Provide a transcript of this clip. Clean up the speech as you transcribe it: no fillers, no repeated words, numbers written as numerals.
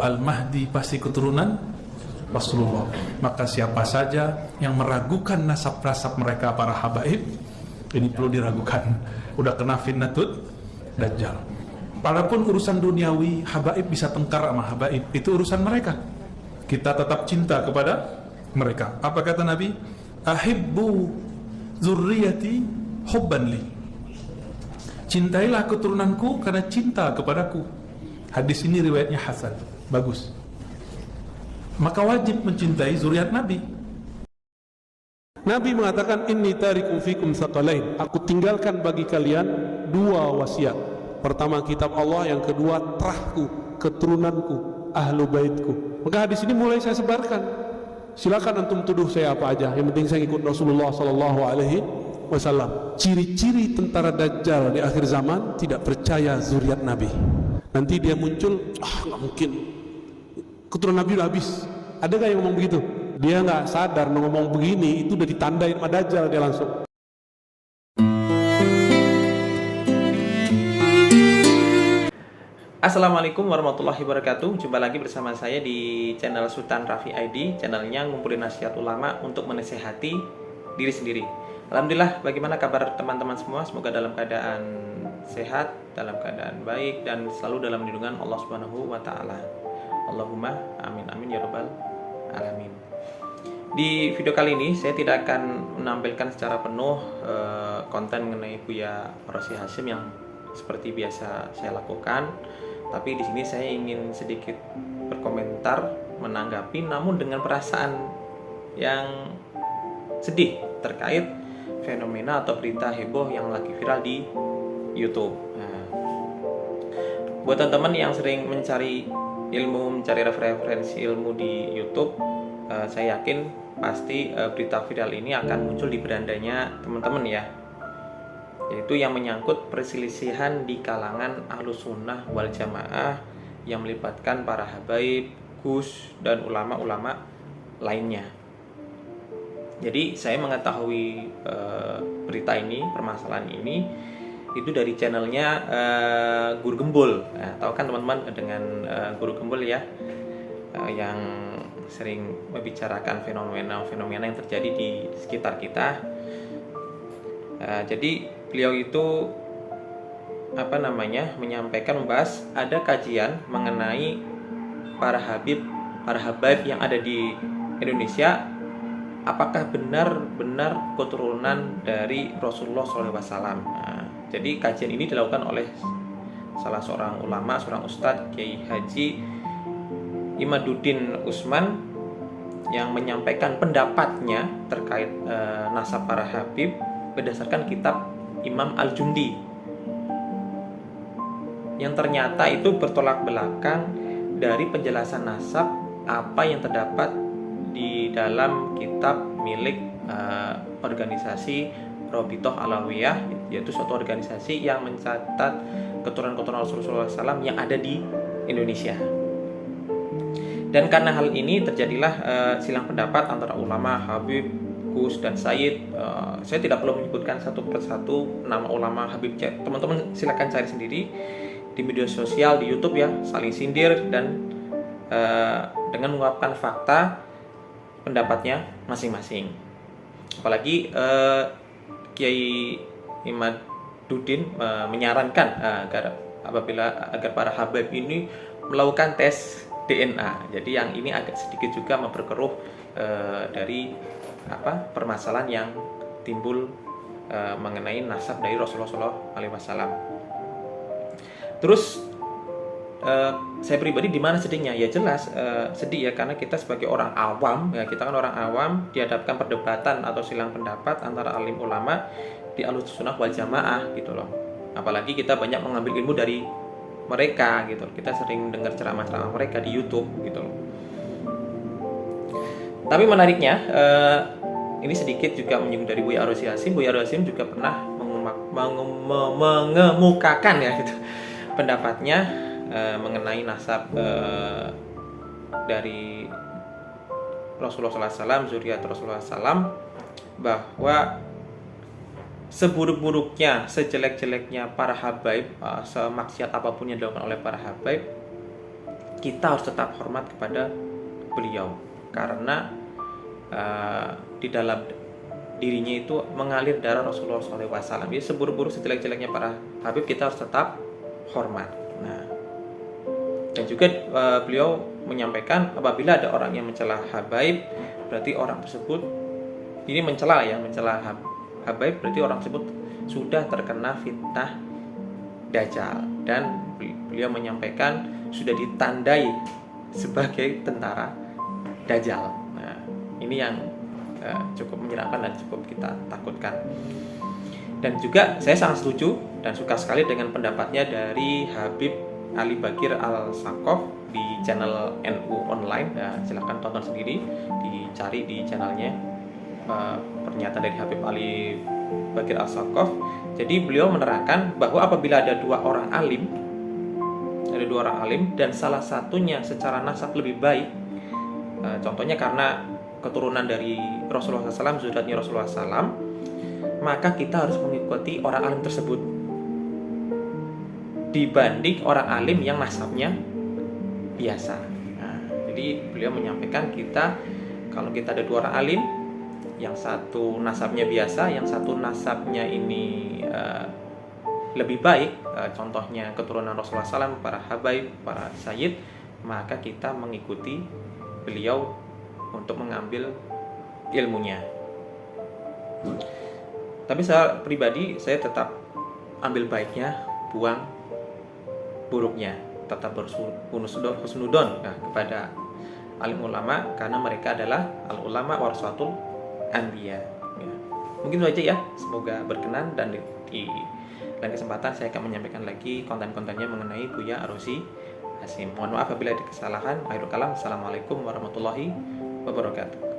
Al-Mahdi pasti keturunan Rasulullah. Maka siapa saja yang meragukan nasab-nasab mereka para habaib, ini perlu diragukan. Udah kena fitnatut Dajjal. Walaupun urusan duniawi, habaib bisa tengkar sama habaib, itu urusan mereka. Kita tetap cinta kepada mereka. Apa kata Nabi? Ahibbu zurriyati hubban li. Cintailah keturunanku karena cinta kepadaku. Hadis ini riwayatnya hasan, bagus. Maka wajib mencintai zuriat Nabi. Nabi mengatakan, inni tarikum fikum tsaqalain. Aku tinggalkan bagi kalian dua wasiat. Pertama kitab Allah, yang kedua terahku, keturunanku, ahlu baitku. Maka hadis ini mulai saya sebarkan. Silakan antum tuduh saya apa aja, yang penting saya ikut Rasulullah sallallahu alaihi wasallam. Ciri-ciri tentara Dajjal di akhir zaman tidak percaya zuriat Nabi. Nanti dia muncul, nggak mungkin, keturunan Nabi udah habis. Ada gak yang ngomong begitu? Dia nggak sadar ngomong begini itu udah ditandain sama Dajjal dia langsung. Assalamualaikum warahmatullahi wabarakatuh. Jumpa lagi bersama saya di channel Sultan Rafi ID, channelnya ngumpulin nasihat ulama untuk menasehati diri sendiri. Alhamdulillah, bagaimana kabar teman-teman semua? Semoga dalam keadaan sehat, dalam keadaan baik, dan selalu dalam lindungan Allah Subhanahu wa Ta'ala. Allahumma amin amin ya rabbal alamin. Di video kali ini saya tidak akan menampilkan secara penuh konten mengenai Buya Rosi Hashim yang seperti biasa saya lakukan, tapi di sini saya ingin sedikit berkomentar, menanggapi, namun dengan perasaan yang sedih terkait fenomena atau berita heboh yang lagi viral di YouTube. Nah, buat teman-teman yang sering mencari ilmu, mencari referensi ilmu di YouTube, saya yakin pasti berita viral ini akan muncul di berandanya teman-teman ya, yaitu yang menyangkut perselisihan di kalangan Ahlus Sunnah wal Jamaah yang melibatkan para habaib, gus, dan ulama-ulama lainnya. Jadi saya mengetahui berita ini, permasalahan ini itu dari channelnya Guru Gembul. Nah, tahu kan teman-teman dengan Guru Gembul ya, yang sering membicarakan fenomena-fenomena yang terjadi di sekitar kita. Jadi beliau itu menyampaikan, membahas ada kajian mengenai para habaib yang ada di Indonesia, apakah benar-benar keturunan dari Rasulullah SAW. Jadi kajian ini dilakukan oleh salah seorang ulama, seorang ustadz, Kiai Haji Imaduddin Usman, yang menyampaikan pendapatnya terkait nasab para habib berdasarkan kitab Imam Al-Jundi, yang ternyata itu bertolak belakang dari penjelasan nasab apa yang terdapat di dalam kitab milik organisasi Robitoh Alawiyah, yaitu suatu organisasi yang mencatat keturunan-keturunan Rasulullah SAW yang ada di Indonesia. Dan karena hal ini terjadilah silang pendapat antara ulama, habib, gus, dan sayyid. Saya tidak perlu menyebutkan satu persatu nama ulama, habib. Teman-teman silakan cari sendiri di media sosial, di YouTube ya, saling sindir dan dengan mengungkapkan fakta pendapatnya masing-masing. Apalagi Kiai Imaduddin menyarankan agar para habaib ini melakukan tes DNA. Jadi yang ini agak sedikit juga memperkeruh dari permasalahan yang timbul mengenai nasab dari Rasulullah SAW. Terus saya pribadi di mana sedihnya? Ya jelas sedih ya, karena kita sebagai orang awam ya, kita kan orang awam dihadapkan perdebatan atau silang pendapat antara alim ulama di Ahlus Sunnah wal Jamaah gitu loh. Apalagi kita banyak mengambil ilmu dari mereka gitu. Kita sering dengar ceramah-ceramah mereka di YouTube gitu loh. Tapi menariknya ini sedikit juga menyinggung dari Buya Rosi Hashim. Buya Rosi Hashim juga pernah mengemukakan ya gitu pendapatnya mengenai nasab dari Rasulullah SAW, zuriat Rasulullah SAW, bahwa seburuk-buruknya, sejelek-jeleknya para habaib, semaksiat apapun yang dilakukan oleh para habaib, kita harus tetap hormat kepada beliau, karena di dalam dirinya itu mengalir darah Rasulullah SAW. Jadi seburuk-buruk sejelek-jeleknya para Habib, kita harus tetap hormat. Nah, dan juga beliau menyampaikan apabila ada orang yang mencela habaib, berarti orang tersebut ini mencela habaib, berarti orang tersebut sudah terkena fitnah Dajjal, dan beliau menyampaikan sudah ditandai sebagai tentara Dajjal. Nah, ini yang cukup menyeramkan dan cukup kita takutkan. Dan juga saya sangat setuju dan suka sekali dengan pendapatnya dari Habib Ali Bakir Al-Saqqaf di channel NU Online. Nah, silahkan tonton sendiri, dicari di channelnya pernyataan dari Habib Ali Bakir Al-Saqqaf. Jadi beliau menerangkan bahwa apabila ada dua orang alim dan salah satunya secara nasab lebih baik, contohnya karena keturunan dari Rasulullah SAW, zuriatnya Rasulullah SAW, maka kita harus mengikuti orang alim tersebut dibanding orang alim yang nasabnya biasa. Nah, jadi beliau menyampaikan kalau kita ada dua orang alim, yang satu nasabnya biasa, yang satu nasabnya ini lebih baik, contohnya keturunan Rasulullah SAW, para habaib, para sayyid, maka kita mengikuti beliau untuk mengambil ilmunya. Tapi saya pribadi, saya tetap ambil baiknya, buang buruknya, tetap husnudon kepada alim ulama, karena mereka adalah al ulama warasatul anbiya. Ya. Mungkin itu aja ya, semoga berkenan, dan di lain kesempatan saya akan menyampaikan lagi konten-kontennya mengenai Buya Ar-Razi Hasyim. Mohon maaf apabila ada kesalahan. Akhirul kalam. Assalamualaikum warahmatullahi wabarakatuh.